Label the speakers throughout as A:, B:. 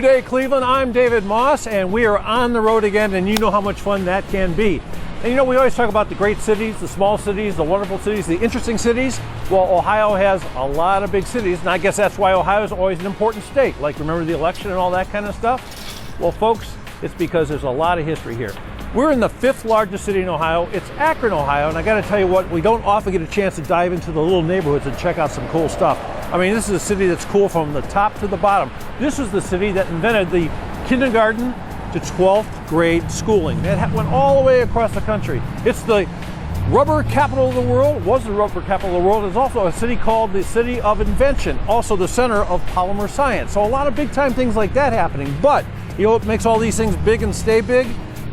A: Day Cleveland. I'm David Moss, and we are on the road again, and you know how much fun that can be. And you know, we always talk about the great cities, the small cities, the wonderful cities, the interesting cities. Well, Ohio has a lot of big cities, and I guess that's why Ohio is always an important state. Like, remember the election and all that kind of stuff? Well, folks, it's because there's a lot of history here. We're in the 5th largest city in Ohio. It's Akron, Ohio, and I got to tell you what, we don't often get a chance to dive into the little neighborhoods and check out some cool stuff. I mean, this is a city that's cool from the top to the bottom. This is the city that invented the kindergarten to 12th grade schooling. It went all the way across the country. It's the rubber capital of the world, was the rubber capital of the world. It's also a city called the City of Invention, also the center of polymer science. So a lot of big time things like that happening. But you know what makes all these things big and stay big?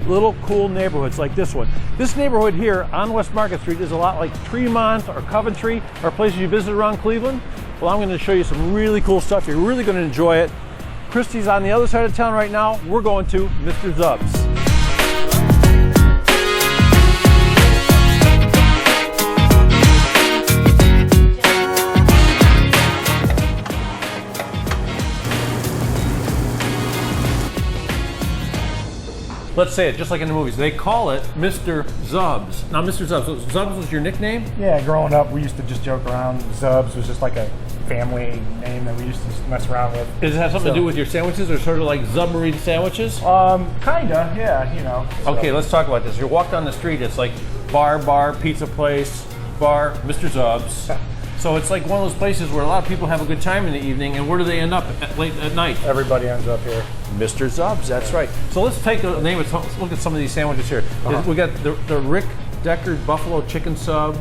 A: Little cool neighborhoods like this one. This neighborhood here on West Market Street is a lot like Tremont or Coventry or places you visit around Cleveland. Well, I'm going to show you some really cool stuff. You're really going to enjoy it. Christie's on the other side of town right now. We're going to Mr. Zub's. Let's say it just like in the movies. They call it Mr. Zub's. Now, Mr. Zub's, so Zub's was your nickname?
B: Yeah, growing up, we used to just joke around. Zub's was just like a family name that we used to mess around with.
A: Does it have something to do with your sandwiches, or sort of like submarine sandwiches?
B: Kinda, yeah, you know. So.
A: Okay, let's talk about this. You walk down the street, it's like bar, pizza place, bar, Mr. Zub's. So it's like one of those places where a lot of people have a good time in the evening, and where do they end up late at night?
B: Everybody ends up here.
A: Mr. Zub's, that's right. So let's take a name. Let's look at some of these sandwiches here. We got the Rick Decker Buffalo Chicken Sub.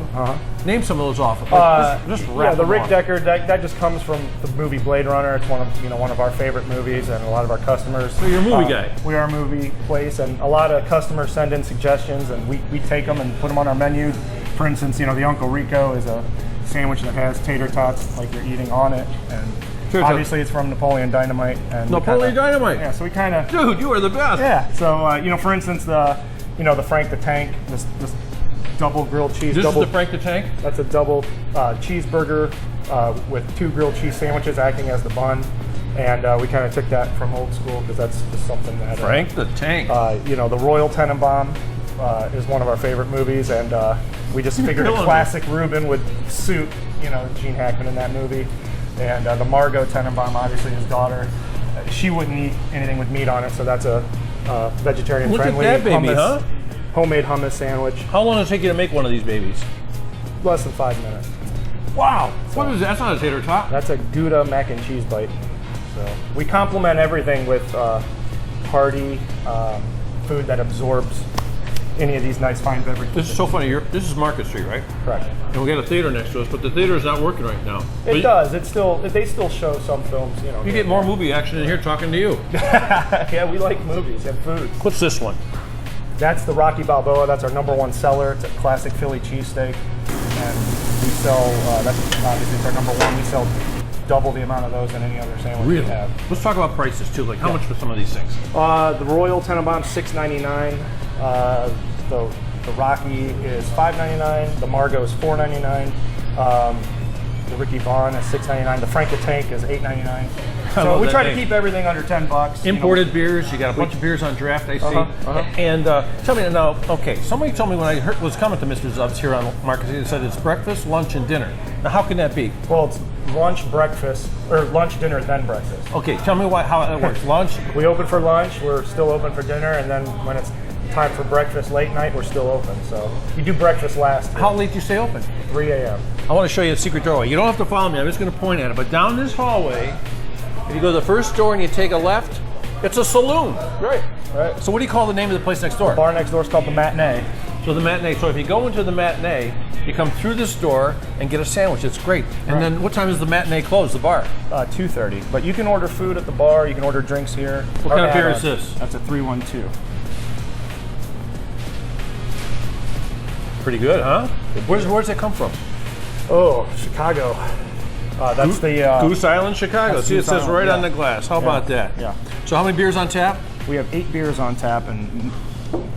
A: Name some of those off. Just wrap
B: the
A: them
B: Rick
A: off.
B: Decker. That just comes from the movie Blade Runner. It's one of our favorite movies, and a lot of our customers.
A: So you're a movie guy.
B: We are a movie place, and a lot of customers send in suggestions, and we take them and put them on our menu. For instance, the Uncle Rico is a sandwich that has tater tots like you're eating on it, and obviously it's from Napoleon Dynamite. And
A: Napoleon Dynamite.
B: Yeah, so we kind of.
A: Dude, you are the best.
B: Yeah. So for instance, the Frank the Tank, this double grilled cheese.
A: This is the Frank the Tank.
B: That's a double cheeseburger with 2 grilled cheese sandwiches acting as the bun, and we kind of took that from old school because that's just something that.
A: Frank the Tank.
B: The Royal Tenenbaum is one of our favorite movies, and we just figured a classic Reuben would suit Gene Hackman in that movie. And the Margot Tenenbaum, obviously his daughter, she wouldn't eat anything with meat on it, so that's a vegetarian friendly hummus, homemade hummus sandwich.
A: How long does it take you to make one of these babies?
B: Less than 5 minutes.
A: Wow. So, what is that? That's not a tater tot.
B: That's a Gouda mac and cheese bite. So we complement everything with hearty food that absorbs any of these nice fine beverages.
A: This is so funny. This is Market Street, right?
B: Correct.
A: And we got a theater next to us, but the theater is not working right now.
B: It does. They still show some films.
A: You get more movie action in here talking to you.
B: Yeah, we like movies and food.
A: What's this one?
B: That's the Rocky Balboa. That's our #1 seller. It's a classic Philly cheesesteak, and we sell. That's obviously it's our #1. We sell double the amount of those than any other sandwich we have.
A: Let's talk about prices too. Like how much for some of these things?
B: The Royal Tenenbaum $6.99. The Rocky is $5.99. The Margot is $4.99. The Ricky Vaughn is $6.99. The Frank the Tank is $8.99. So we try to keep everything under $10.
A: Imported beers. You got a bunch of beers on draft, I see. And tell me now. Okay, somebody told me when I was coming to Mr. Zub's here on Market Street, it said it's breakfast, lunch, and dinner. Now, how can that be?
B: Well, it's lunch, breakfast, or lunch, dinner, then breakfast.
A: Okay, tell me how that works. Lunch.
B: We open for lunch. We're still open for dinner, and then when it's time for breakfast late night, we're still open. So you do breakfast last.
A: How late do you stay open?
B: 3 a.m.
A: I want to show you a secret doorway. You don't have to follow me. I'm just going to point at it. But down this hallway, if you go to the first door and you take a left, it's a saloon.
B: Right.
A: So what do you call the name of the place next door?
B: The bar next door is called the Matinee.
A: So the Matinee. So if you go into the Matinee, you come through this door and get a sandwich. It's great. And then what time does the Matinee close, the bar?
B: 2:30. But you can order food at the bar. You can order drinks here.
A: What kind of beer is this?
B: That's a 312.
A: Pretty good, huh? Where's that come from?
B: Oh, Chicago. That's the
A: Goose Island, Chicago. See, it says right on the glass. How about that?
B: Yeah.
A: So how many beers on tap?
B: We have 8 beers on tap, and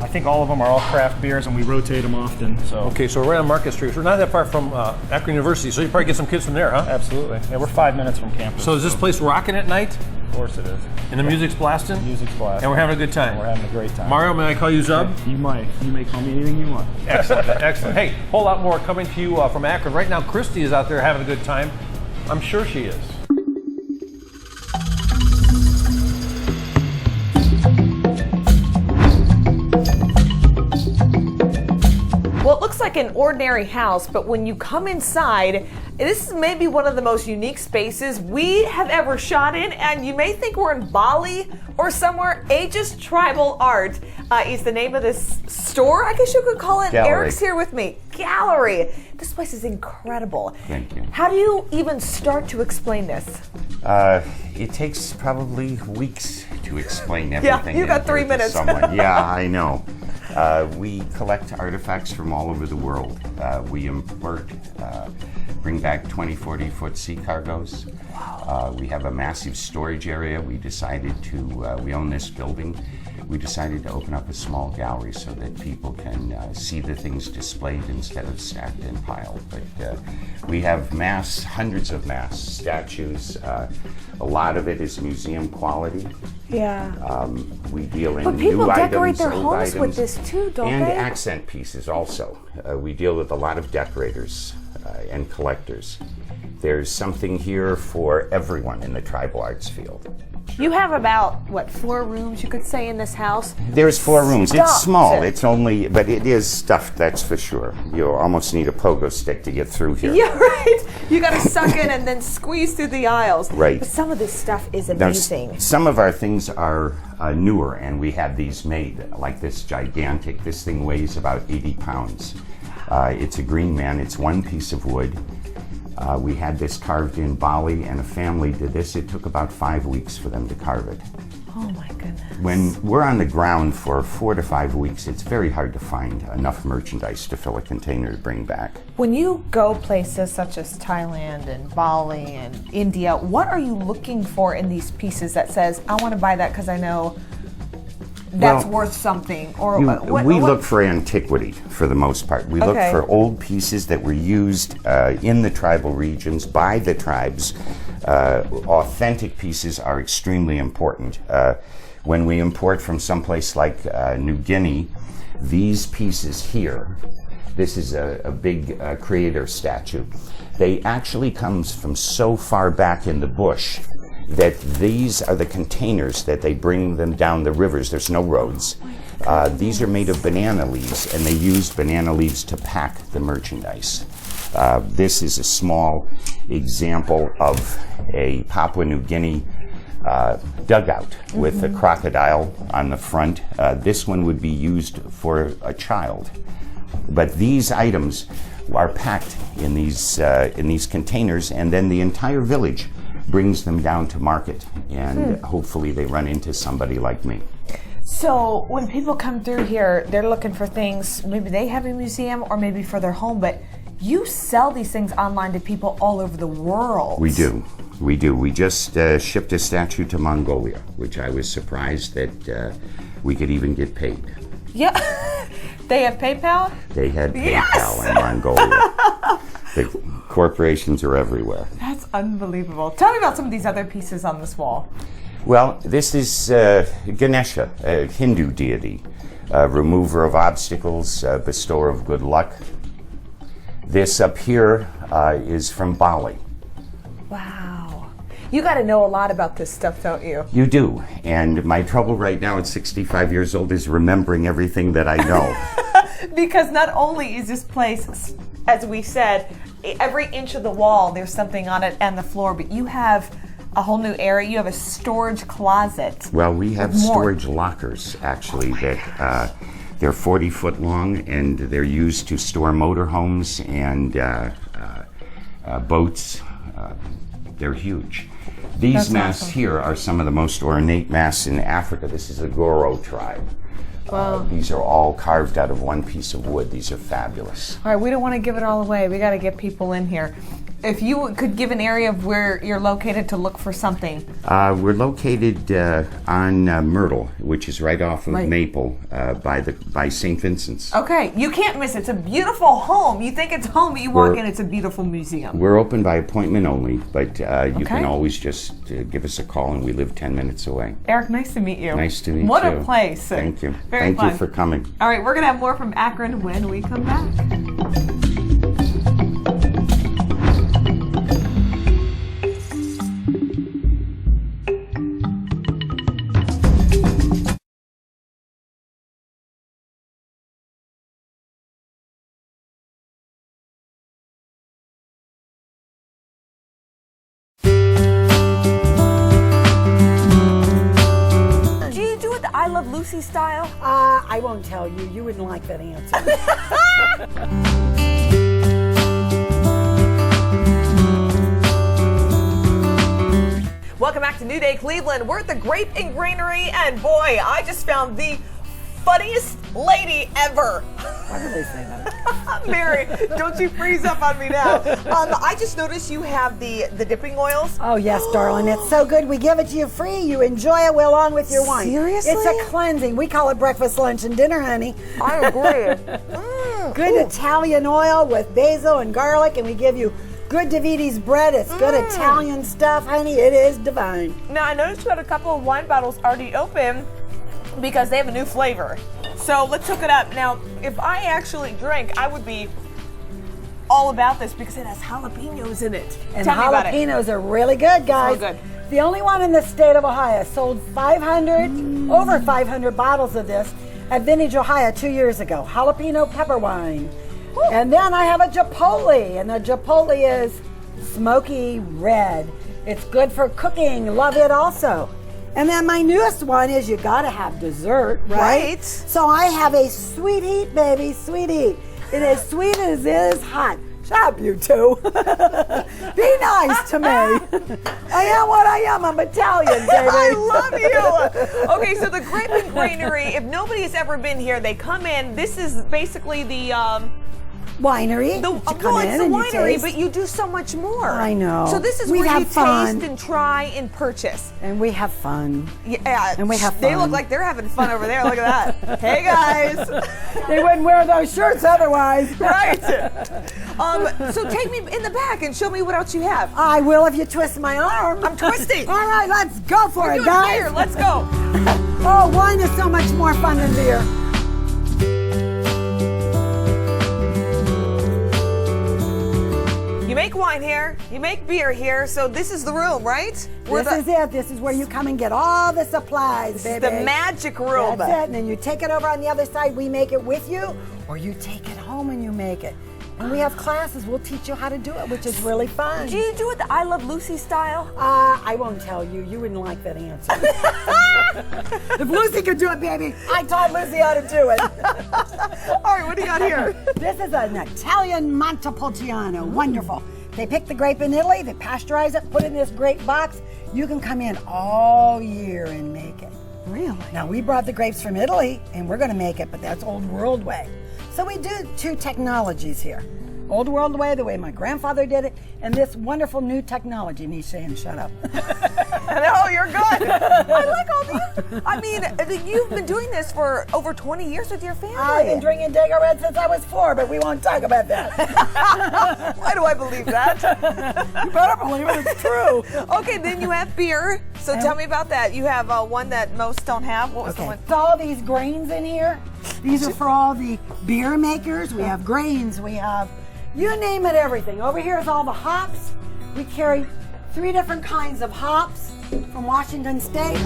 B: I think all of them are all craft beers, and we rotate them often. So
A: Okay, so we're right on Market Street. We're not that far from Akron University, so you probably get some kids from there, huh?
B: absolutely, yeah, we're 5 minutes from campus.
A: So is this place rocking at night?
B: Of course it is.
A: And the music's blasting?
B: Music's blasting.
A: And we're having a good time.
B: We're having a great time.
A: Mario, may I call you Zub?
B: You might. You may call me anything you want.
A: Excellent, excellent. Hey, a whole lot more coming to you from Akron. Right now, Christy is out there having a good time. I'm sure she is.
C: Well, it looks like an ordinary house, but when you come inside, this is maybe one of the most unique spaces we have ever shot in, and you may think we're in Bali or somewhere. Aegis Tribal Art is the name of this store, I guess you could call it.
D: Gallery.
C: Eric's here with me. Gallery. This place is incredible.
D: Thank you.
C: How do you even start to explain this?
D: It takes probably weeks to explain everything.
C: you got
D: in here
C: 3
D: to
C: minutes.
D: someone. Yeah, I know. We collect artifacts from all over the world. We import, bring back 20, 40-foot sea cargoes. We have a massive storage area. We decided to, we own this building. We decided to open up a small gallery so that people can see the things displayed instead of stacked and piled. But we have hundreds of statues. A lot of it is museum quality.
C: Yeah.
D: We deal in
C: But people
D: new
C: decorate
D: items,
C: their
D: old
C: homes with
D: items,
C: this too, don't
D: and
C: they?
D: accent pieces also. We deal with a lot of decorators and collectors. There's something here for everyone in the tribal arts field.
C: You have about, what, 4 rooms you could say in this house?
D: There's 4 rooms. It's
C: Stuffed.
D: small. It's only, but it is stuffed, that's for sure. You'll almost need a pogo stick to get through here.
C: Yeah, right. You got to suck in and then squeeze through the aisles.
D: Right.
C: But some of this stuff is
D: Now,
C: amazing.
D: some of our things are newer, and we had these made, like this gigantic. This thing weighs about 80 pounds. It's a green man. It's one piece of wood. We had this carved in Bali, and a family did this. It took about 5 weeks for them to carve it.
C: Oh my goodness.
D: When we're on the ground for 4 to 5 weeks, it's very hard to find enough merchandise to fill a container to bring back.
C: When you go places such as Thailand and Bali and India, what are you looking for in these pieces that says, I want to buy that because I know that's
D: Well,
C: worth something? Or
D: we look for antiquity for the most part. We look
C: Okay.
D: for old pieces that were used in the tribal regions by the tribes. Authentic pieces are extremely important. When we import from someplace like New Guinea, these pieces here, this is a big creator statue. They actually comes from so far back in the bush that these are the containers that they bring them down the rivers. There's no roads. These are made of banana leaves, and they use banana leaves to pack the merchandise. This is a small example of a Papua New Guinea dugout with a crocodile on the front. This one would be used for a child. But these items are packed in these containers, and then the entire village brings them down to market, and hopefully they run into somebody like me.
C: So when people come through here, they're looking for things, maybe they have a museum or maybe for their home, but you sell these things online to people all over the world.
D: We do. We do. We just shipped a statue to Mongolia, which I was surprised that we could even get paid.
C: Yeah. They have PayPal?
D: They had
C: Yes!
D: PayPal in Mongolia. The corporations are everywhere.
C: That's unbelievable. Tell me about some of these other pieces on this wall.
D: Well, this is Ganesha, a Hindu deity, remover of obstacles, bestower of good luck. This up here is from Bali.
C: Wow. You got to know a lot about this stuff, don't you?
D: You do, and my trouble right now at 65 years old is remembering everything that I know.
C: Because not only is this place, as we said, every inch of the wall, there's something on it and the floor, but you have a whole new area. You have a storage closet.
D: Well, we have
C: with more.
D: storage lockers, actually, that they're 40-foot long, and they're used to store motorhomes and boats. They're huge. These
C: That's
D: masks
C: awesome.
D: here are some of the most ornate masks in Africa. This is a Goro tribe.
C: Wow.
D: These are all carved out of one piece of wood. These are fabulous.
C: All right, we don't want to give it all away. We got to get people in here. If you could give an area of where you're located to look for something.
D: We're located on Myrtle, which is right off of Maple, by St. Vincent's.
C: Okay, you can't miss it. It's a beautiful home. You think it's home, but you walk in, it's a beautiful museum.
D: We're open by appointment only, but you can always just give us a call, and we live 10 minutes away.
C: Eric, nice to meet you.
D: Nice to meet you.
C: What a place.
D: Thank you.
C: Very
D: Thank
C: fun.
D: you for coming.
C: All right, we're going to have more from Akron when we come back. I Love Lucy style?
E: I won't tell you. You wouldn't like that answer.
C: Welcome back to New Day Cleveland. We're at the Grape and Granary, and boy, I just found the funniest lady ever.
E: Why do they say that?
C: Mary, don't you freeze up on me now. I just noticed you have the dipping oils.
E: Oh, yes, darling. It's so good. We give it to you free. You enjoy it along with your wine.
C: Seriously?
E: It's a cleansing. We call it breakfast, lunch, and dinner, honey.
C: I agree.
E: Good Italian oil with basil and garlic, and we give you good Daviti's bread. It's good Italian stuff, honey. It is divine.
C: Now, I noticed you had a couple of wine bottles already open because they have a new flavor. So let's hook it up. Now, if I actually drink, I would be all about this because it has jalapenos in it.
E: And
C: Tell me about it.
E: jalapenos are really good, guys.
C: So good.
E: The only one in the state of Ohio. Sold over 500 bottles of this at Vintage, Ohio 2 years ago. Jalapeno pepper wine. Woo. And then I have a Chipotle, and the Chipotle is smoky red. It's good for cooking. Love it also. And then my newest one is you gotta have dessert, right? So I have a sweet heat, baby, sweet heat. It is sweet as it is hot. Shut up, you two. Be nice to me. I am what I am. I'm Italian, baby.
C: I love you. Okay, so the Grape and Granary, if nobody has ever been here, they come in. This is basically the
E: winery.
C: It's the winery, but you do so much more.
E: I know.
C: So this is
E: We
C: where you
E: have fun.
C: taste and try and purchase.
E: And we have fun.
C: Yeah,
E: and we have
C: They
E: fun.
C: look like they're having fun over there. Look at that. Hey guys.
E: They wouldn't wear those shirts otherwise.
C: Right. So take me in the back and show me what else you have.
E: I will if you twist my arm.
C: I'm twisting.
E: All right, let's go for
C: We're
E: it,
C: doing
E: guys.
C: beer. Let's go.
E: Oh, wine is so much more fun than beer.
C: You make wine here, you make beer here, so this is the room, right?
E: This is it. This is where you come and get all the supplies, baby.
C: The magic room.
E: That's it. And then you take it over on the other side. We make it with you, or you take it home and you make it. And we have classes. We'll teach you how to do it, which is really fun.
C: Do you do it the I Love Lucy style?
E: I won't tell you. You wouldn't like that answer. If Lucy could do it, baby, I taught Lucy how to do it.
C: All right, what do you got here?
E: This is an Italian Montepulciano. Wonderful. They pick the grape in Italy, they pasteurize it, put it in this grape box. You can come in all year and make it.
C: Really?
E: Now, we brought the grapes from Italy, and we're going to make it, but that's old world way. So we do two technologies here. Old world way, the way my grandfather did it, and this wonderful new technology. Me saying, shut up.
C: No, you're good. I like all these. I mean, you've been doing this for over 20 years with your family.
E: I've been drinking Dago Red since I was 4, but we won't talk about that.
C: Why do I believe that?
E: You better believe it, it's true.
C: Okay, then you have beer. So tell me about that. You have one that most don't have. What was the one?
E: So all these grains in here, these are for all the beer makers. We have grains, we have, you name it, everything. Over here is all the hops. We carry 3 different kinds of hops from Washington State.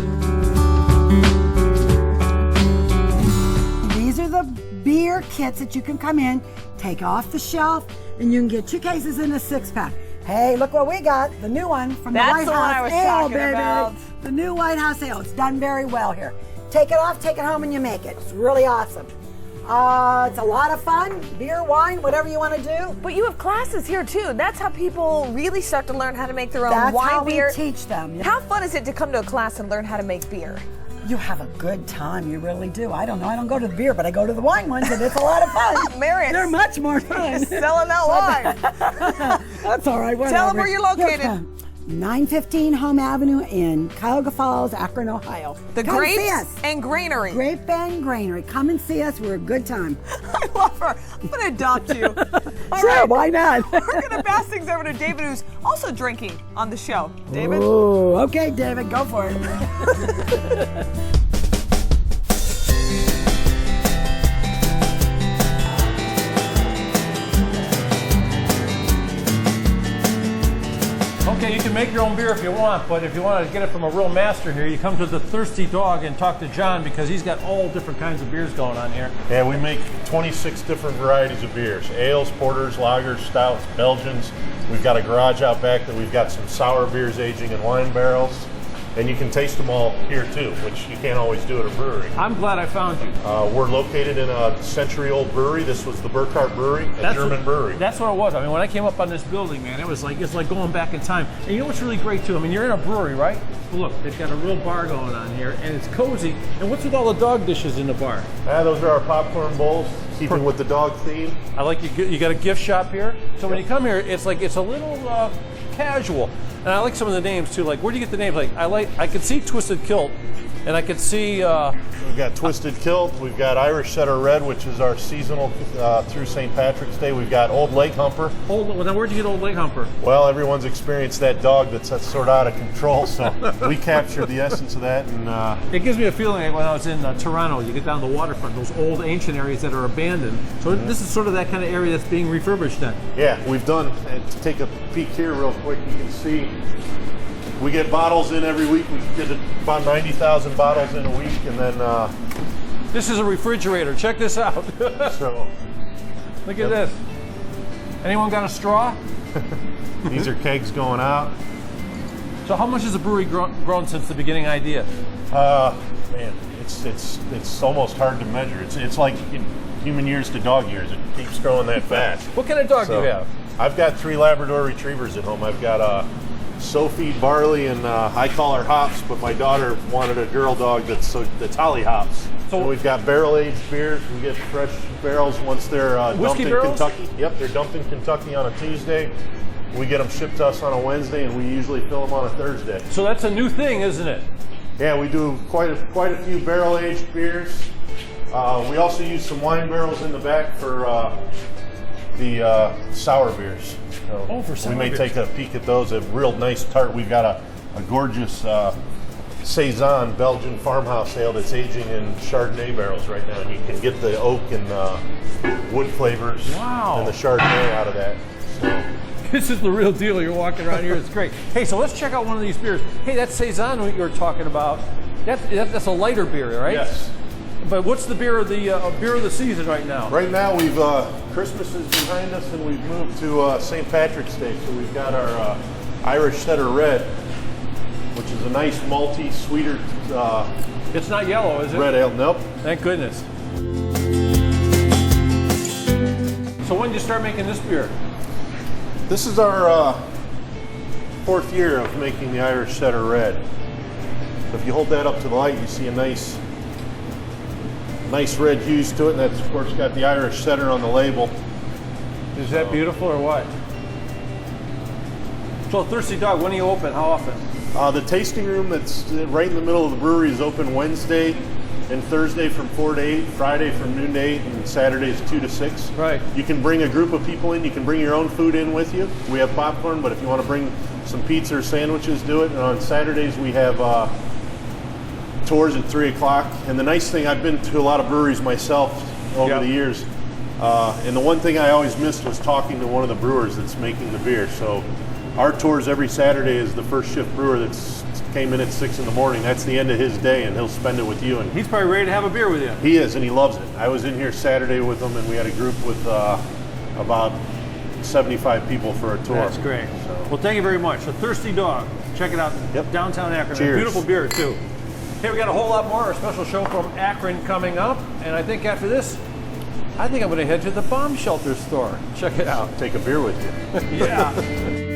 E: These are the beer kits that you can come in, take off the shelf, and you can get 2 cases in a 6-pack. Hey, look what we got, the new one from the White
C: That's the one I
E: House
C: was
E: Ale,
C: talking
E: baby.
C: about.
E: The new White House Ale. It's done very well here. Take it off, take it home, and you make it. It's really awesome. It's a lot of fun. Beer, wine, whatever you want to do.
C: But you have classes here too. That's how people really start to learn how to make their own
E: That's
C: wine,
E: how
C: beer.
E: we teach them.
C: How fun is it to come to a class and learn how to make beer?
E: You have a good time. You really do. I don't know. I don't go to the beer, but I go to the wine ones, and it's a lot of fun.
C: Marion.
E: They're much more fun.
C: Selling that wine.
E: That's all right. Whatever.
C: Tell them where you're located.
E: 915 Home Avenue in Cuyahoga Falls, Akron, Ohio.
C: The
E: Come see
C: Grapes
E: us.
C: and Granary.
E: Grape and Granary. Come and see us. We're a good time.
C: I love her. I'm going to adopt you. All
E: Sure,
C: right.
E: why not?
C: We're going to pass things over to David, who's also drinking on the show. David?
E: Oh, okay, David, go for it.
A: Okay, you can make your own beer if you want, but if you want to get it from a real master here, you come to the Thirsty Dog and talk to John because he's got all different kinds of beers going on here.
F: Yeah, we make 26 different varieties of beers. Ales, porters, lagers, stouts, Belgians. We've got a garage out back that we've got some sour beers aging in wine barrels. And you can taste them all here too, which you can't always do at a brewery.
A: I'm glad I found you.
F: We're located in a century-old brewery. This was the Burkhardt Brewery, a German brewery.
A: That's what it was. I mean, when I came up on this building, man, it's like going back in time. And you know what's really great too? I mean, you're in a brewery, right? Well, look, they've got a real bar going on here, and it's cozy. And what's with all the dog dishes in the bar?
F: Those are our popcorn bowls, keeping with the dog theme.
A: I like you got a gift shop here. So when you come here, it's like it's a little casual. And I like some of the names too. Like, where do you get the names? Like, I could see Twisted Kilt, and I could see.
F: We've got Twisted Kilt. We've got Irish Setter Red, which is our seasonal through St. Patrick's Day. We've got Old Lake Humper.
A: Well, now where'd you get Old Lake Humper?
F: Well, everyone's experienced that dog that's sort of out of control, so we captured the essence of that. And
A: it gives me a feeling like when I was in Toronto, you get down the waterfront, those old ancient areas that are abandoned. So this is sort of that kind of area that's being refurbished then.
F: Yeah, we've done, and to take a peek here real quick, you can see we get bottles in every week. We get about 90,000 bottles in a week, and then
A: this is a refrigerator. Check this out.
F: so
A: Look at this. Anyone got a straw?
F: these are kegs going out.
A: So how much has the brewery grown since the beginning idea?
F: Man, it's almost hard to measure. It's like in human years to dog years. It keeps growing that fast.
A: What kind of dog do you have?
F: I've got 3 Labrador Retrievers at home. I've got Sophie, Barley, and I call her Hops, but my daughter wanted a girl dog that's Holly Hops. So and we've got barrel-aged beers. We get fresh barrels once they're dumped in
A: barrels?
F: Kentucky. Yep, they're dumped in Kentucky on a Tuesday. We get them shipped to us on a Wednesday, and we usually fill them on a Thursday.
A: So that's a new thing, isn't it?
F: Yeah, we do quite a few barrel-aged beers. We also use some wine barrels in the back for the sour beers. So
A: for sour
F: we may
A: beers.
F: take a peek at those. A real nice tart. We've got a gorgeous Saison Belgian farmhouse ale that's aging in Chardonnay barrels right now, and you can get the oak and wood flavors and the Chardonnay out of that. So,
A: This is the real deal. You're walking around here. It's great. Hey, so let's check out one of these beers. Hey, that Saison you were talking about, that's a lighter beer, right?
F: yes.
A: But what's the beer of the season right now?
F: Right now, we've Christmas is behind us, and we've moved to St. Patrick's Day. So we've got our Irish Setter Red, which is a nice malty, sweeter.
A: It's not yellow, is it?
F: Red ale. Nope.
A: Thank goodness. So when did you start making this beer?
F: This is our 4th year of making the Irish Setter Red. So if you hold that up to the light, you see a nice red hues to it, and that's of course got the Irish Setter on the label.
A: Is that beautiful or what? So Thirsty Dog, when do you open? How often?
F: The tasting room that's right in the middle of the brewery is open Wednesday and Thursday from 4 to 8, Friday from noon to 8, and Saturdays 2 to 6.
A: Right.
F: You can bring a group of people in. You can bring your own food in with you. We have popcorn, but if you want to bring some pizza or sandwiches, do it. And on Saturdays we have tours at 3 o'clock. And the nice thing, I've been to a lot of breweries myself over the years, and the one thing I always missed was talking to one of the brewers that's making the beer. So our tours every Saturday is the first shift brewer that's came in at 6 in the morning. That's the end of his day, and he'll spend it with you. And
A: He's probably ready to have a beer with you.
F: he is, and he loves it. I was in here Saturday with him, and we had a group with about 75 people for a tour.
A: That's great. Well, thank you very much. So Thirsty Dog, check it out.
F: Yep.
A: Downtown Akron.
F: Cheers.
A: Beautiful beer too. Hey, we got a whole lot more. Our special show from Akron coming up, and I think after this, I think I'm going to head to the bomb shelter store. Check it out.
F: Take a beer with you.
A: Yeah.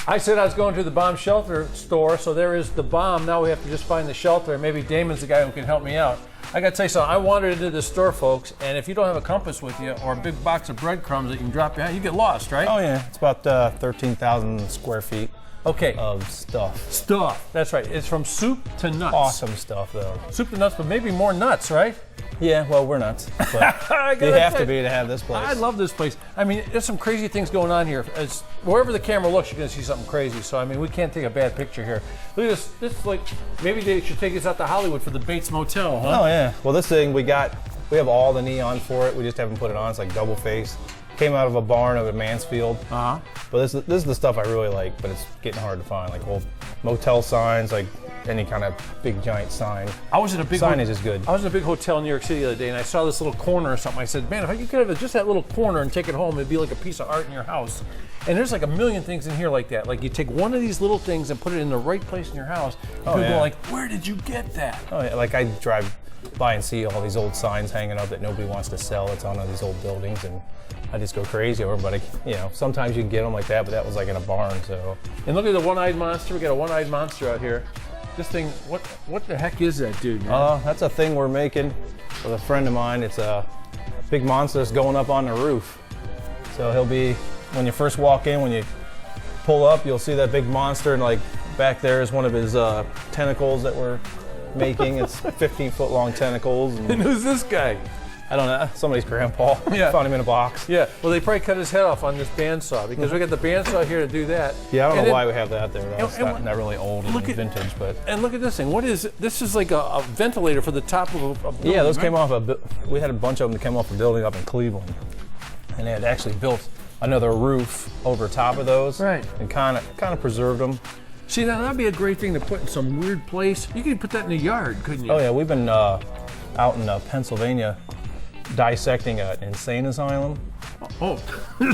A: I said I was going to the bomb shelter store, so there is the bomb. Now we have to just find the shelter, and maybe Damon's the guy who can help me out. I got to tell you something. I wandered into this store, folks, and if you don't have a compass with you or a big box of breadcrumbs that you can drop behind, you get lost, right?
G: Oh yeah, it's about 13,000 square feet of stuff.
A: That's right. It's from soup to nuts.
G: Awesome stuff, though.
A: Soup to nuts, but maybe more nuts, right?
G: Yeah, well, we're nuts. But they have to be to have this place.
A: I love this place. I mean, there's some crazy things going on here. Wherever the camera looks, you're going to see something crazy. So, I mean, we can't take a bad picture here. Look at this. This is like, maybe they should take us out to Hollywood for the Bates Motel, huh?
G: Oh, yeah. Well, this thing, we have all the neon for it. We just haven't put it on. It's like double face. Came out of a barn over at Mansfield.
A: Uh-huh.
G: But this is the stuff I really like, but it's getting hard to find. Like old motel signs, like any kind of big giant sign. Signage is good.
A: I was in a big hotel in New York City the other day, and I saw this little corner or something. I said, man, if you could have just that little corner and take it home, it'd be like a piece of art in your house. And there's like a million things in here like that. Like you take one of these little things and put it in the right place in your house. People go like, where did you get that?
G: Oh yeah, like I drive by and see all these old signs hanging up that nobody wants to sell. It's on all these old buildings, and I just go crazy over them. But sometimes you can get them like that, but that was like in a barn. So.
A: And look at the one-eyed monster. We got a one-eyed monster out here. This thing, what the heck is that, dude?
G: That's a thing we're making with a friend of mine. It's a big monster that's going up on the roof. So he'll be, when you first walk in, when you pull up, you'll see that big monster, and like back there is one of his tentacles that we're making. It's 15-foot long tentacles.
A: And who's this guy?
G: I don't know, somebody's grandpa. Found him in a box.
A: Yeah, well, they probably cut his head off on this bandsaw because we got the bandsaw here to do that.
G: Yeah, I don't know why we have that there. It's not really old and vintage, but.
A: And look at this thing. What is it? This is like a ventilator for the top of a building.
G: Yeah, those came off we had a bunch of them that came off a building up in Cleveland. And they had actually built another roof over top of those.
A: Right.
G: And kind of preserved them.
A: See, now that'd be a great thing to put in some weird place. You could put that in the yard, couldn't you?
G: Oh yeah, we've been out in Pennsylvania dissecting an insane asylum.
A: Oh,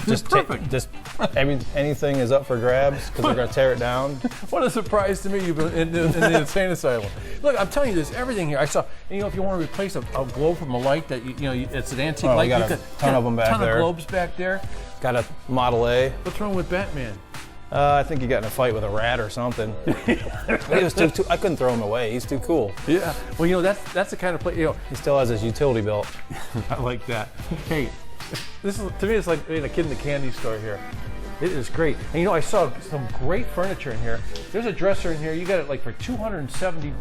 G: just
A: perfect.
G: Anything is up for grabs because they're going to tear it down.
A: What a surprise to me! You've been in the insane asylum. Look, I'm telling you, there's everything here. I saw. And, if you want to replace a globe from a light that it's an antique light.
G: We got a ton of them back there.
A: Ton of globes back there.
G: Got a Model A.
A: What's wrong with Batman?
G: I think he got in a fight with a rat or something. He was too. I couldn't throw him away. He's too cool.
A: Yeah. Well, that's the kind of place.
G: He still has his utility belt.
A: I like that. Hey, this is, to me, it's like being a kid in the candy store here. It is great. And I saw some great furniture in here. There's a dresser in here. You got it like for $270.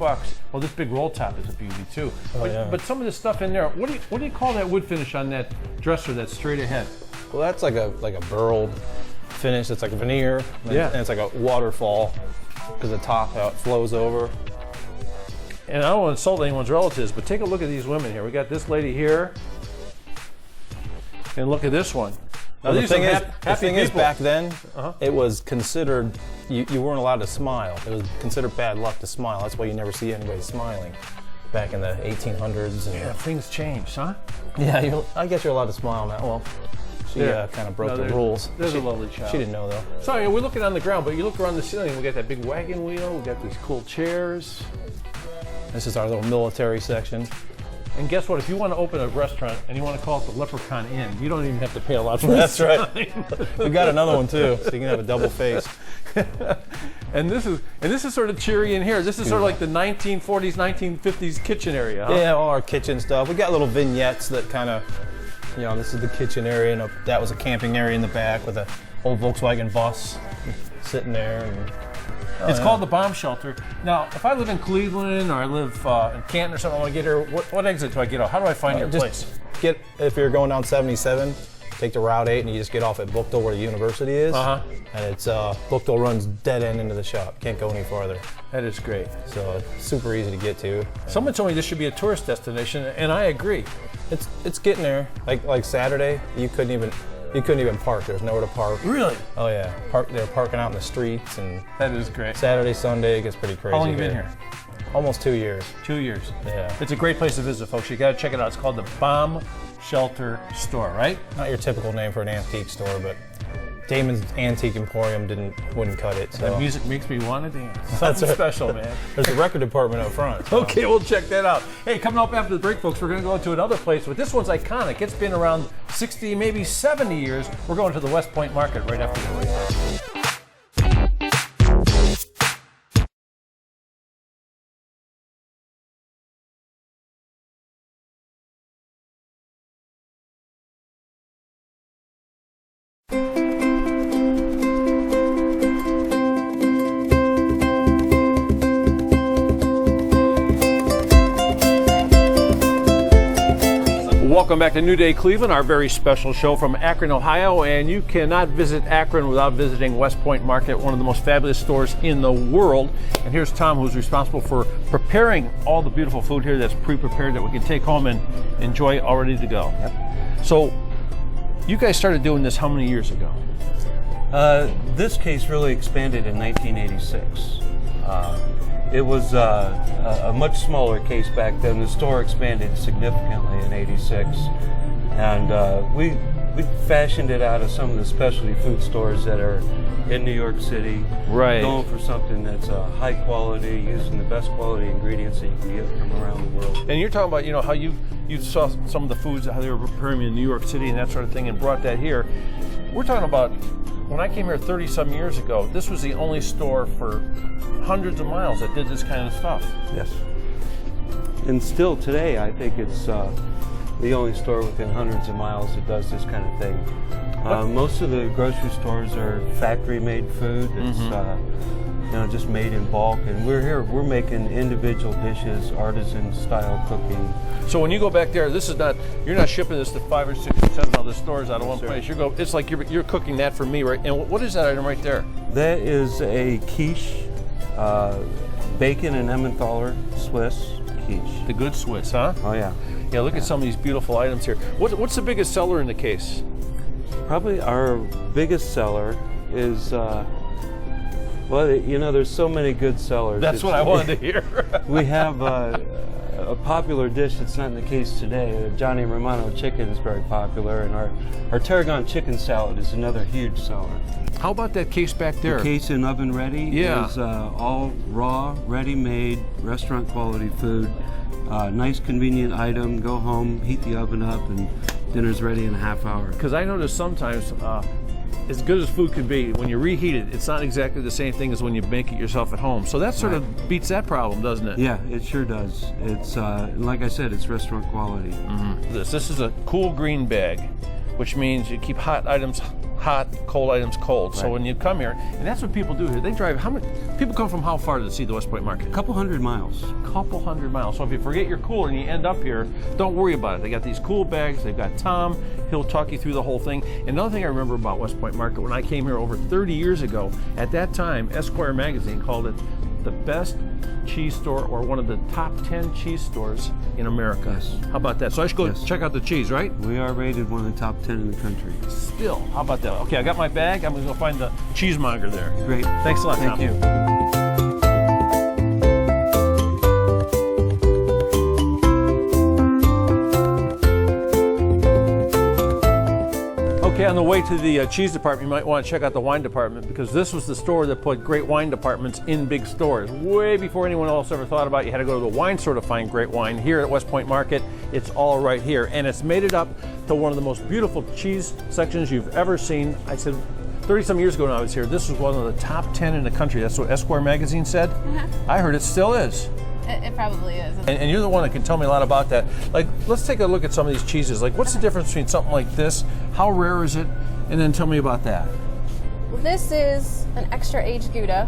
A: Well, this big roll top is a beauty too. But some of the stuff in there. What do you call that wood finish on that dresser that's straight ahead?
G: Well, that's like a burled finish. It's like a veneer. And it's like a waterfall because the top how it flows over.
A: And I don't want to insult anyone's relatives, but take a look at these women here. We got this lady here, and look at this one. Now,
G: the thing is, back then, it was considered you weren't allowed to smile. It was considered bad luck to smile. That's why you never see anybody smiling. Back in the 1800s.
A: And things changed, huh?
G: Yeah, I guess you're allowed to smile now. Well, she kind of broke the rules.
A: There's a lovely child.
G: She didn't know though.
A: So we're looking on the ground, but you look around the ceiling. We got that big wagon wheel. We got these cool chairs.
G: This is our little military section.
A: And guess what? If you want to open a restaurant and you want to call it the Leprechaun Inn, you don't even have to pay a lot for this.
G: That's right. We got another one too, so you can have a double face.
A: And this is sort of cheery in here. This is sort of like the 1940s, 1950s kitchen area. Huh?
G: Yeah, all our kitchen stuff. We got little vignettes that kind of, this is the kitchen area, and that was a camping area in the back with an old Volkswagen bus sitting there. And
A: it's called the bomb shelter. Now, if I live in Cleveland or I live in Canton or something, I want to get here. What exit do I get off? How do I find your place?
G: If you're going down 77, take the Route 8 and you just get off at Bookdale where the university is. And it's Bookdale runs dead end into the shop. Can't go any farther.
A: That is great.
G: So it's super easy to get to.
A: Someone told me this should be a tourist destination, and I agree.
G: It's getting there. Like Saturday, you couldn't even park. There's nowhere to park.
A: Really?
G: Oh yeah. They're parking out in the streets, and
A: that is great.
G: Saturday, Sunday, it gets pretty crazy.
A: How long have you been here?
G: Almost 2 years.
A: 2 years.
G: Yeah.
A: It's a great place to visit, folks. You got to check it out. It's called the Bomb Shelter Store, right?
G: Not your typical name for an antique store, but Damon's Antique Emporium wouldn't cut it. So.
A: That music makes me want to dance. Something special, man.
G: There's a record department up front. So.
A: Okay, we'll check that out. Hey, coming up after the break, folks, we're going to go to another place, but this one's iconic. It's been around 60, maybe 70 years. We're going to the West Point Market right after the break. Welcome back to New Day Cleveland, our very special show from Akron, Ohio. And you cannot visit Akron without visiting West Point Market, one of the most fabulous stores in the world. And here's Tom, who's responsible for preparing all the beautiful food here that's pre-prepared that we can take home and enjoy all ready to go.
H: Yep.
A: So you guys started doing this how many years ago?
H: This case really expanded in 1986. It was a much smaller case back then. The store expanded significantly in '86, and we fashioned it out of some of the specialty food stores that are in New York City.
A: Right.
H: Going for something that's high quality, using the best quality ingredients that you can get from around the world.
A: And you're talking about, you know, how you saw some of the foods, how they were preparing in New York City and that sort of thing, and brought that here. We're talking about when I came here 30-some years ago, this was the only store for hundreds of miles that did this kind of stuff.
H: Yes. And still today, I think it's the only store within hundreds of miles that does this kind of thing. Most of the grocery stores are factory-made food. It's you know, just made in bulk, and we're here. We're making individual dishes, artisan-style cooking.
A: So when you go back there, this is not, you're not shipping this to 5 or 6 or 7 other stores out of one place. It's like you're cooking that for me, right? And what is that item right there?
H: That is a quiche, bacon and Emmentaler Swiss quiche.
A: The good Swiss, huh?
H: Oh yeah.
A: Yeah, look at some of these beautiful items here. What's the biggest seller in the case?
H: Probably our biggest seller is, well, you know, there's so many good sellers.
A: That's what I wanted to hear.
H: We have a popular dish that's not in the case today. Johnny Romano chicken is very popular, and our tarragon chicken salad is another huge seller.
A: How about that case back there?
H: The case in oven ready
A: is
H: all raw, ready-made, restaurant quality food. Nice, convenient item. Go home, heat the oven up, and dinner's ready in a half hour.
A: Because I notice sometimes, as good as food can be, when you reheat it, it's not exactly the same thing as when you make it yourself at home. So that sort of beats that problem, doesn't it?
H: Yeah, it sure does. It's like I said, it's restaurant quality.
A: This is a cool green bag, which means you keep hot items hot, cold items cold. So when you come here, and that's what people do here. They drive, how many people come from how far to see the West Point Market?
H: A couple hundred miles.
A: Couple hundred miles. So if you forget your cooler and you end up here, don't worry about it. They got these cool bags. They've got Tom. He'll talk you through the whole thing. And another thing I remember about West Point Market, when I came here over 30 years ago, at that time, Esquire magazine called it the best cheese store, or one of the top 10 cheese stores in America.
H: Yes.
A: How about that? So I should go check out the cheese, right?
H: We are rated one of the top 10 in the country.
A: Still, how about that? Okay, I got my bag. I'm going to go find the cheesemonger there.
H: Great.
A: Thanks a lot, Tom.
H: Thank you.
A: Okay, on the way to the cheese department, you might want to check out the wine department, because this was the store that put great wine departments in big stores. Way before anyone else ever thought about it, you had to go to the wine store to find great wine. Here at West Point Market, it's all right here. And it's made it up to one of the most beautiful cheese sections you've ever seen. I said 30-some years ago when I was here, this was one of the top 10 in the country. That's what Esquire magazine said. I heard it still is.
I: It probably is.
A: And you're the one that can tell me a lot about that. Like, let's take a look at some of these cheeses. Like, what's the difference between something like this? How rare is it? And then tell me about that.
I: Well, this is an extra aged Gouda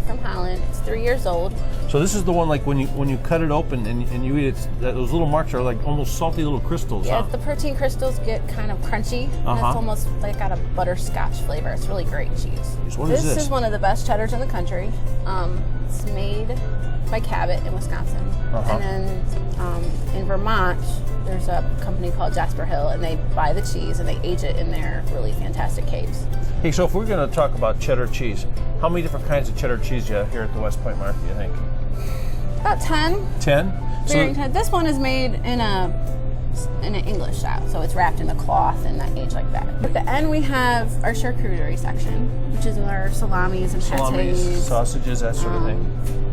I: from Holland. It's 3 years old.
A: So this is the one, like when you cut it open and you eat it, those little marks are like almost salty little crystals.
I: Yeah,
A: huh?
I: the protein crystals get kind of crunchy. And it's almost like got a butterscotch flavor. It's really great cheese.
A: What is this?
I: This is one of the best cheddars in the country. It's made by Cabot in Wisconsin. And then in Vermont, there's a company called Jasper Hill, and they buy the cheese and they age it in their really fantastic caves.
A: Hey, so if we're going to talk about cheddar cheese, how many different kinds of cheddar cheese do you have here at the West Point Market, you think?
I: About 10.
A: 10?
I: Barrington. This one is made in an English style, so it's wrapped in the cloth and not aged like that. At the end, we have our charcuterie section, which is our salamis and pates,
A: sausages, that sort of thing.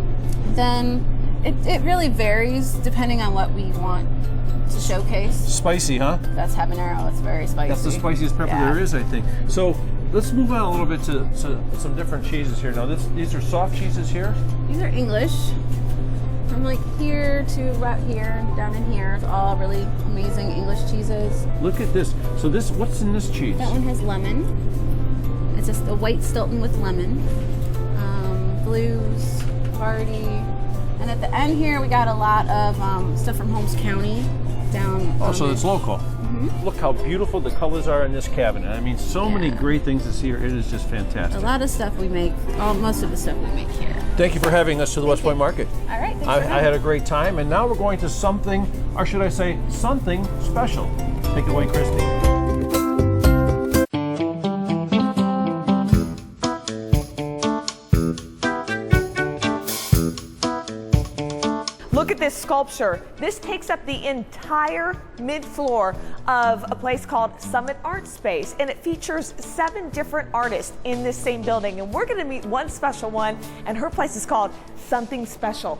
I: Then it really varies depending on what we want to showcase.
A: Spicy, huh?
I: That's habanero. It's very spicy.
A: That's the spiciest pepper there is, I think. So let's move on a little bit to some different cheeses here. Now, these are soft cheeses here?
I: These are English. From like here to about here, down in here. It's all really amazing English cheeses.
A: Look at this. So what's in this cheese?
I: That one has lemon. It's just a white Stilton with lemon. Blues, Vardy, And at the end here, we got a lot of stuff from Holmes County down.
A: Oh, so it's local. Look how beautiful the colors are in this cabinet. I mean, so many great things to see here. It is just fantastic.
I: A lot of stuff we make, most of the stuff we make here.
A: Thank you for having us to the West Point Market.
I: All right, thanks
A: I
I: for
A: had a great time, and now we're going to something, or should I say, something special. Take it away, Christy.
C: Look at this sculpture. This takes up the entire mid-floor of a place called Summit Art Space, and it features 7 different artists in this same building. And we're going to meet one special one, and her place is called Something Special.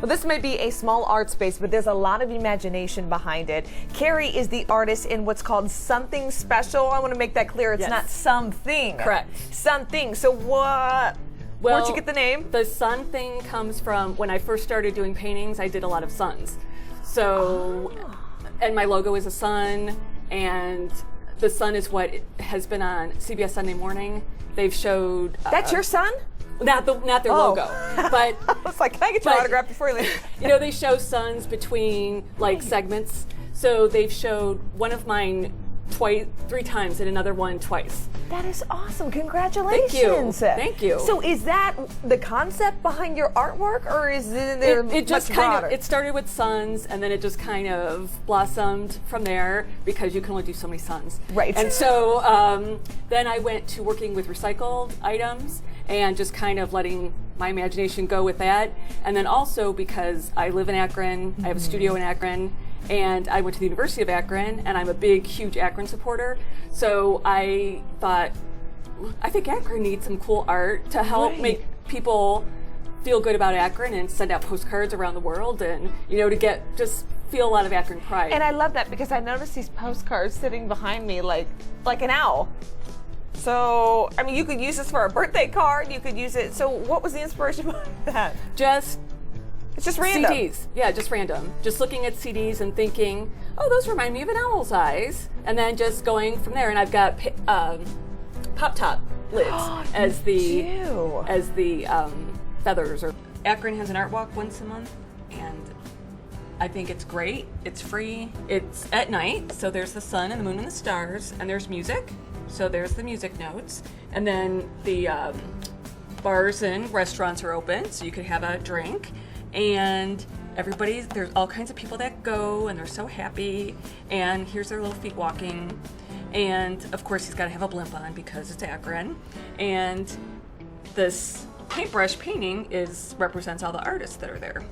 C: Well, this may be a small art space, but there's a lot of imagination behind it. Carrie is the artist in what's called Something Special. I want to make that clear. It's not something.
J: Correct.
C: Something. So what?
J: Well,
C: where'd you get the name?
J: The sun thing comes from when I first started doing paintings, I did a lot of suns. So, and my logo is a sun, and the sun is what has been on CBS Sunday Morning. They've showed...
C: That's your son?
J: Not their logo, but
C: I was like, can I get your autograph before you leave?
J: You know, they show suns between like segments. So they've showed one of mine 3 times and another one twice.
C: That is awesome. Congratulations.
J: Thank you. Thank you.
C: So is that the concept behind your artwork, or is it
J: just
C: much
J: kind
C: broader?
J: of, it started with suns, and then it just kind of blossomed from there because you can only do so many suns.
C: Right.
J: And so then I went to working with recycled items and just kind of letting my imagination go with that. And then also because I live in Akron, I have a studio in Akron, and I went to the University of Akron, and I'm a big, huge Akron supporter. So I thought, I think Akron needs some cool art to help make people feel good about Akron and send out postcards around the world, and to just feel a lot of Akron pride.
C: And I love that because I noticed these postcards sitting behind me like an owl. So, I mean, you could use this for a birthday card, you could use it. So what was the inspiration behind that? It's just random.
J: CDs. Yeah, just random. Just looking at CDs and thinking, oh, those remind me of an owl's eyes. And then just going from there. And I've got pop-top lids as the feathers. Akron has an art walk once a month, and I think it's great. It's free. It's at night, so there's the sun and the moon and the stars, and there's music. So there's the music notes. And then the bars and restaurants are open, so you could have a drink. And there's all kinds of people that go, and they're so happy. And here's their little feet walking. And of course, he's got to have a blimp on because it's Akron. And this paintbrush painting represents all the artists that are there.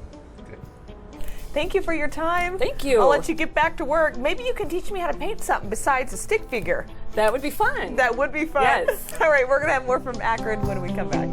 C: Thank you for your time.
J: Thank you.
C: I'll let you get back to work. Maybe you can teach me how to paint something besides a stick figure.
J: That would be fun.
C: That would be fun.
J: Yes.
C: All right, we're going to have more from Akron when we come back.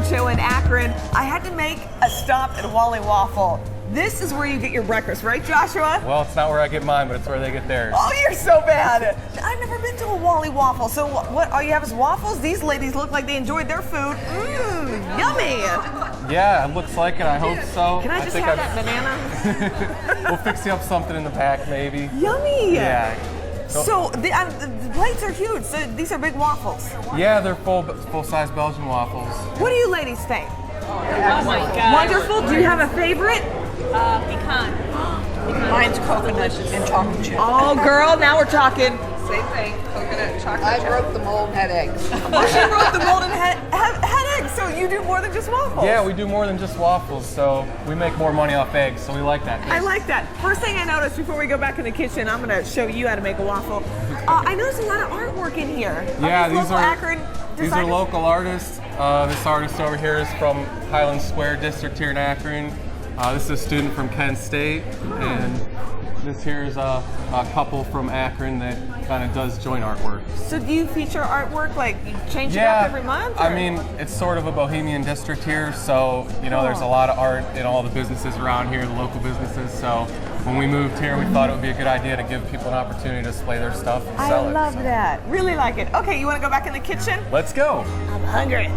C: Show in Akron. I had to make a stop at Wally Waffle. This is where you get your breakfast, right, Joshua?
G: Well, it's not where I get mine, but it's where they get theirs.
C: Oh, you're so bad. I've never been to a Wally Waffle. So what all you have is waffles? These ladies look like they enjoyed their food. Mmm, yummy.
G: Yeah, it looks like it. I hope so.
C: Can I just have that banana?
G: We'll fix you up something in the back, maybe.
C: Yummy.
G: Yeah.
C: So the plates are huge. So these are big waffles.
G: Yeah, they're full-size Belgian waffles.
C: What do you ladies think?
I: Oh my God.
C: Wonderful. Do you have a favorite?
I: Pecan.
K: Mine's coconut and chocolate chip.
C: Oh, girl, now we're talking.
K: Same thing, coconut chocolate chip. I broke the mold and had eggs.
C: Oh, she broke the mold and had eggs. So you do more than just waffles.
G: Yeah, we do more than just waffles, so we make more money off eggs, so we like that.
C: I like that. First thing I noticed before we go back in the kitchen, I'm going to show you how to make a waffle. I noticed a lot of artwork in here.
G: Yeah,
C: These
G: are local artists. This artist over here is from Highland Square District here in Akron. This is a student from Kent State, and This here is a couple from Akron that kind of does joint artwork.
C: So do you feature artwork, like you change it up every month?
G: I
C: or-
G: mean, it's sort of a bohemian district here, so there's a lot of art in all the businesses around here, the local businesses. So when we moved here, we thought it would be a good idea to give people an opportunity to display their stuff and
C: I
G: sell it.
C: love that. Really like it. Okay, you want to go back in the kitchen?
G: Let's go.
C: I'm hungry.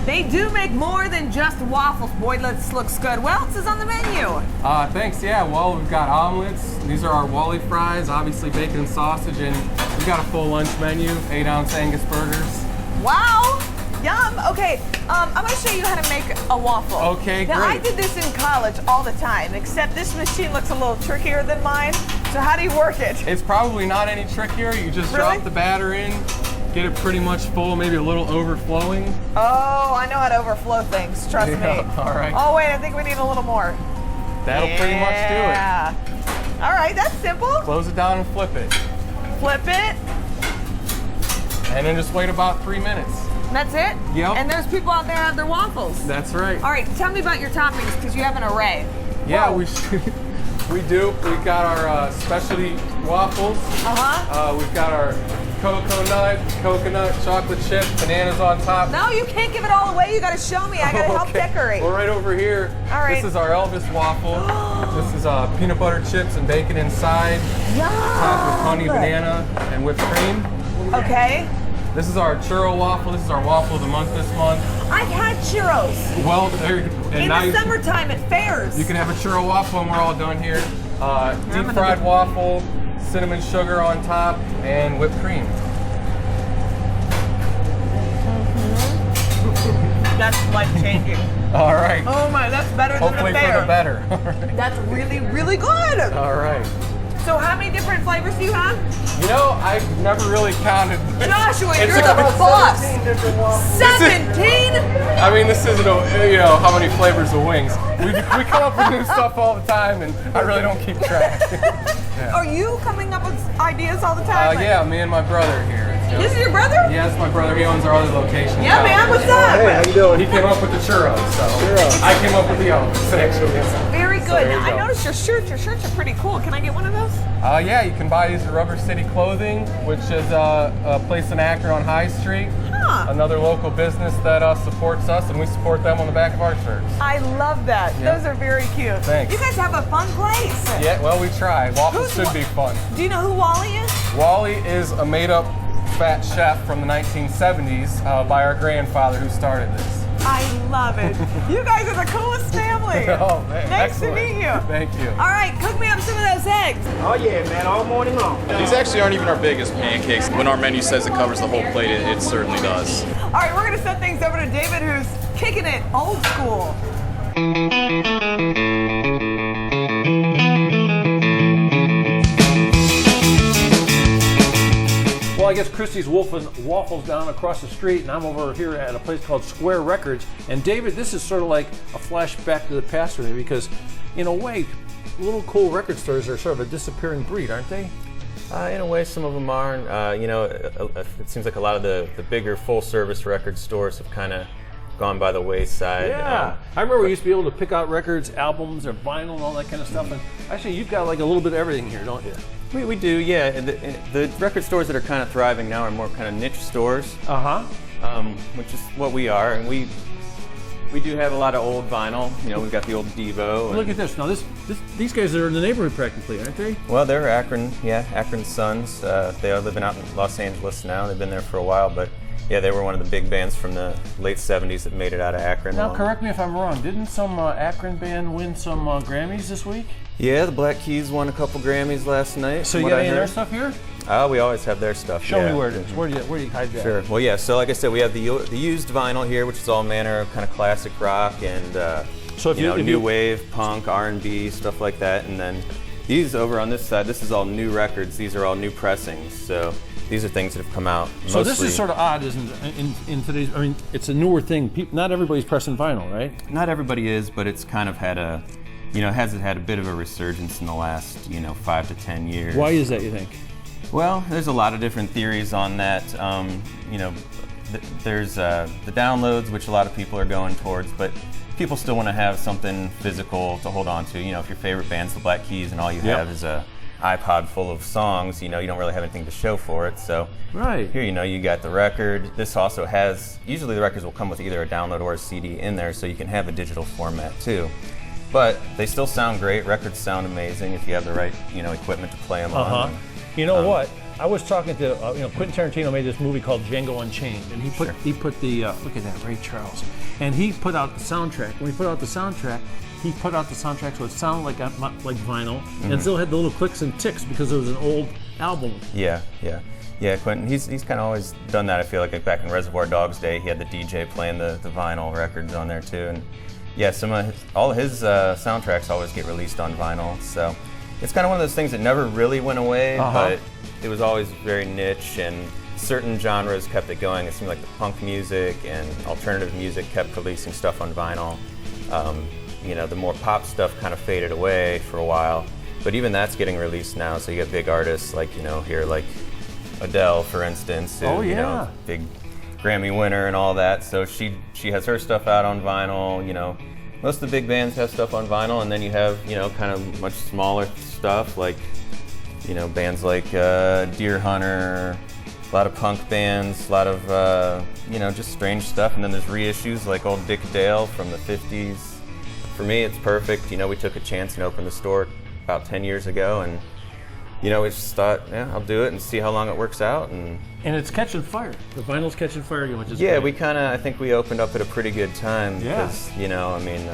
C: They do make more than just waffles. Boy, this looks good. What else is on the menu?
G: Thanks. Yeah. Well, we've got omelets. These are our Wally fries, obviously bacon and sausage, and we've got a full lunch menu, 8-ounce Angus burgers.
C: Wow. Yum. Okay, I'm going to show you how to make a waffle.
G: Okay,
C: now, I
G: great.
C: did this in college all the time, except this machine looks a little trickier than mine. So how do you work it?
G: It's probably not any trickier. You just
C: Really?
G: drop the batter in, get it pretty much full, maybe a little overflowing.
C: Oh, I know how to overflow things. Trust me.
G: All right.
C: Oh, wait, I think we need a little more.
G: That'll pretty much do it.
C: Yeah. All right, that's simple.
G: Close it down and flip it.
C: Flip it.
G: And then just wait about 3 minutes.
C: That's it?
G: Yep.
C: And there's people out there have their waffles.
G: That's right.
C: All right, tell me about your toppings, because you have an array.
G: Yeah,
C: Whoa.
G: we do. We've got our specialty waffles.
C: Uh-huh.
G: We've got our coconut, chocolate chip, bananas on top.
C: No, you can't give it all away. You got to show me. I got to help
G: Okay.
C: decorate.
G: We're right over here.
C: All right.
G: This is our Elvis waffle. This is peanut butter chips and bacon inside.
C: Yum.
G: Topped with honey, banana, and whipped cream.
C: Okay.
G: This is our churro waffle. This is our waffle of the month this month.
C: I've had churros
G: Well, there, and
C: in
G: now
C: the
G: you,
C: summertime at fairs.
G: you can have a churro waffle when we're all done here. Deep fried waffle, cinnamon sugar on top, and whipped cream.
C: That's life-changing.
G: All right.
C: Oh my, that's better
G: Hopefully
C: than a
G: for
C: fair.
G: the better. All right.
C: That's really, really good.
G: All right.
C: So how many different flavors do you have?
G: You know, I've never really counted.
C: Joshua,
G: It's
C: you're the
G: about
C: boss.
G: 17 different waffles.
C: 17?
G: I mean, this isn't how many flavors of wings. We come up with new stuff all the time, and I really don't keep track.
C: Are you coming up with ideas all the time?
G: Yeah, me and my brother here.
C: This is your brother?
G: Yeah, it's my brother. He owns our other location.
C: Yeah, man, what's up?
G: Hey, how you doing? He came up with the churros, so I came up with the Elvis, actually.
C: Very good.
G: So there you
C: Now, I
G: go.
C: noticed your shirts. Your shirts are pretty cool. Can I get one of those?
G: Yeah, you can buy these at Rubber City Clothing, which is a place in Akron on High Street.
C: Huh.
G: Another local business that supports us, and we support them on the back of our shirts.
C: I love that.
G: Yeah.
C: Those are very cute.
G: Thanks.
C: You guys have a fun place.
G: Yeah, well, we try. Waffles
C: Who's
G: should be fun.
C: Do you know who Wally is?
G: Wally is a made-up fat chef from the 1970s by our grandfather who started this.
C: I love it. You guys are the coolest family.
G: Oh, man.
C: Nice
G: Excellent.
C: to meet you.
G: Thank you.
C: All right, cook me up some of those eggs.
L: Oh yeah, man, all morning long.
M: These actually aren't even our biggest pancakes. When our menu says it covers the whole plate, it certainly does.
C: All right, we're going to send things over to David, who's kicking it old school.
A: Well, I guess Christy's wolfing waffles down across the street, and I'm over here at a place called Square Records. And David, this is sort of like a flashback to the past for me because, in a way, little cool record stores are sort of a disappearing breed, aren't they?
N: In a way, some of them are. It seems like a lot of the bigger full-service record stores have kind of gone by the wayside.
A: Yeah. I remember we used to be able to pick out records, albums, or vinyl, and all that kind of stuff. And actually, you've got like a little bit of everything here, don't you?
N: We do, yeah. And the record stores that are kind of thriving now are more kind of niche stores. Which is what we are, and we do have a lot of old vinyl. We've got the old Devo.
A: Look at this. Now, these guys are in the neighborhood practically, aren't they?
N: Well, they're Akron Sons. They are living out in Los Angeles now. They've been there for a while, but yeah, they were one of the big bands from the late '70s that made it out of Akron.
A: Now, correct me if I'm wrong. Didn't some Akron band win some Grammys this week?
N: Yeah, the Black Keys won a couple Grammys last night.
A: So you got any of their stuff here?
N: We always have their stuff.
A: Show me where it is. Where do you hide that?
N: Sure. Well, yeah. So like I said, we have the used vinyl here, which is all manner of kind of classic rock and new wave, punk, R&B, stuff like that. And then these over on this side, this is all new records. These are all new pressings. So these are things that have come out.
A: So this is sort of odd, isn't it? In today's, I mean, it's a newer thing. Not everybody's pressing vinyl, right?
N: Not everybody is, but it's kind of had a, hasn't had a bit of a resurgence in the last, 5 to 10 years.
A: Why is that, you think?
N: Well, there's a lot of different theories on that. There's the downloads, which a lot of people are going towards, but people still want to have something physical to hold on to. You know, if your favorite band's the Black Keys and all you have is a iPod full of songs, you know, you don't really have anything to show for it. So here, you know, you got the record. This also has, usually the records will come with either a download or a CD in there, so you can have a digital format too. But they still sound great. Records sound amazing if you have the right, you know, equipment to play them on.
A: You know what? I was talking to, you know, Quentin Tarantino made this movie called Django Unchained, and he put the look at that, Ray Charles, and he put out the soundtrack. When he put out the soundtrack, so it sounded like vinyl, and still had the little clicks and ticks because it was an old album.
N: Yeah, Quentin, he's kind of always done that. I feel like back in Reservoir Dogs' day, he had the DJ playing the vinyl records on there too, and yeah, all of his soundtracks always get released on vinyl. So it's kind of one of those things that never really went away, but it was always very niche, and certain genres kept it going. It seemed like the punk music and alternative music kept releasing stuff on vinyl. You know, the more pop stuff kind of faded away for a while, but even that's getting released now. So you get big artists like, you know, here like Adele, for instance, who, you know, big Grammy winner and all that. So she has her stuff out on vinyl. You know, most of the big bands have stuff on vinyl, and then you have, you know, kind of much smaller stuff like, you know, bands like Deer Hunter, a lot of punk bands, a lot of you know, just strange stuff. And then there's reissues like old Dick Dale from the 50s. For me, it's perfect. You know, we took a chance and opened the store about 10 years ago, and you know, we just thought, yeah, I'll do it and see how long it works out. And
A: it's catching fire. The vinyl's catching fire again, which is
N: great.
A: We
N: I think we opened up at a pretty good time because, you know, I mean,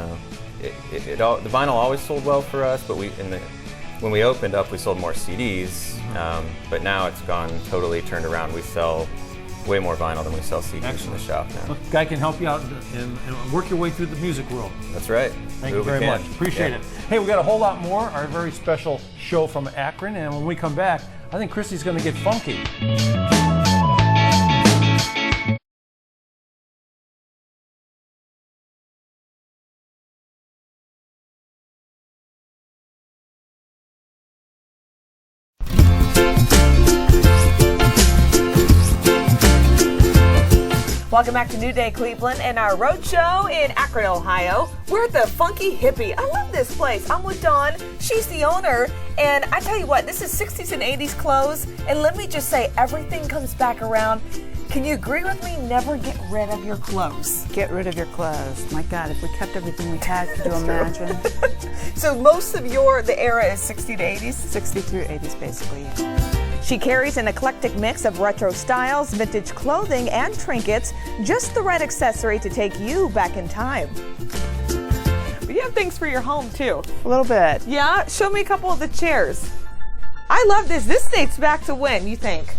N: the vinyl always sold well for us, but when we opened up, we sold more CDs, but now it's gone totally turned around. We sell way more vinyl than we sell CDs in the shop now.
A: Well, Guy can help you out and work your way through the music world.
N: That's right.
A: Thank you very much. Appreciate it. Hey, we got a whole lot more, our very special show from Akron, and when we come back, I think Christy's going to get funky.
C: Welcome back to New Day Cleveland and our road show in Akron, Ohio. We're at the Funky Hippie. I love this place. I'm with Dawn. She's the owner. And I tell you what, this is 60s and 80s clothes. And let me just say, everything comes back around. Can you agree with me? Never get rid of your clothes.
O: Get rid of your clothes. My God, if we kept everything we had, could you imagine?
C: So most of the era is 60 to 80s?
O: 60 through 80s, basically.
C: She carries an eclectic mix of retro styles, vintage clothing, and trinkets, just the right accessory to take you back in time. But you have things for your home, too.
O: A little bit.
C: Yeah? Show me a couple of the chairs. I love this. This dates back to when, you think?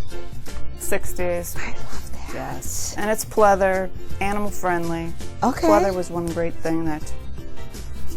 O: 60s.
C: I love that.
O: Yes. And it's pleather, animal friendly.
C: Okay.
O: Pleather was one great thing that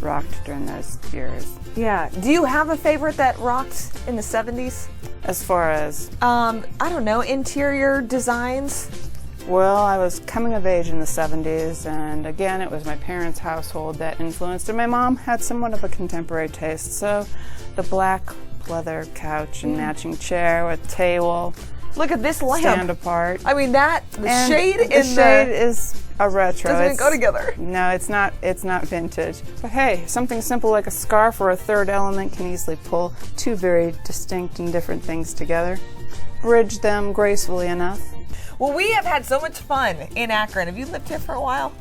O: rocked during those years.
C: Yeah. Do you have a favorite that rocked in the 70s?
O: As far as?
C: I don't know, interior designs?
O: Well, I was coming of age in the 70s, and again, it was my parents' household that influenced it. My mom had somewhat of a contemporary taste, so the black pleather couch and matching chair with table.
C: Look at this lamp.
O: Stand apart.
C: I mean, the shade
O: is a retro.
C: Doesn't even go together.
O: No, it's not vintage. But hey, something simple like a scarf or a third element can easily pull two very distinct and different things together. Bridge them gracefully enough.
C: Well, we have had so much fun in Akron. Have you lived here for a while?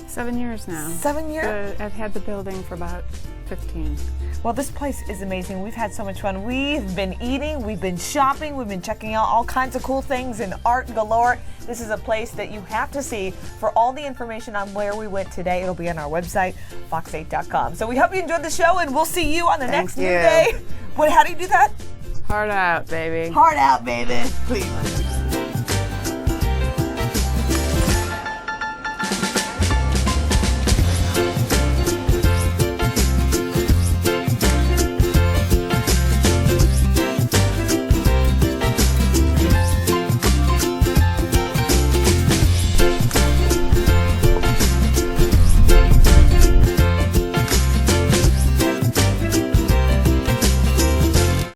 O: 7 years now.
C: 7 years?
O: I've had the building for about 15.
C: Well, this place is amazing. We've had so much fun. We've been eating, we've been shopping, we've been checking out all kinds of cool things and art galore. This is a place that you have to see. For all the information on where we went today, it'll be on our website, fox8.com. So we hope you enjoyed the show, and we'll see you on the next New Day. How do you do that?
O: Heart out, baby.
C: Heart out, baby. Please.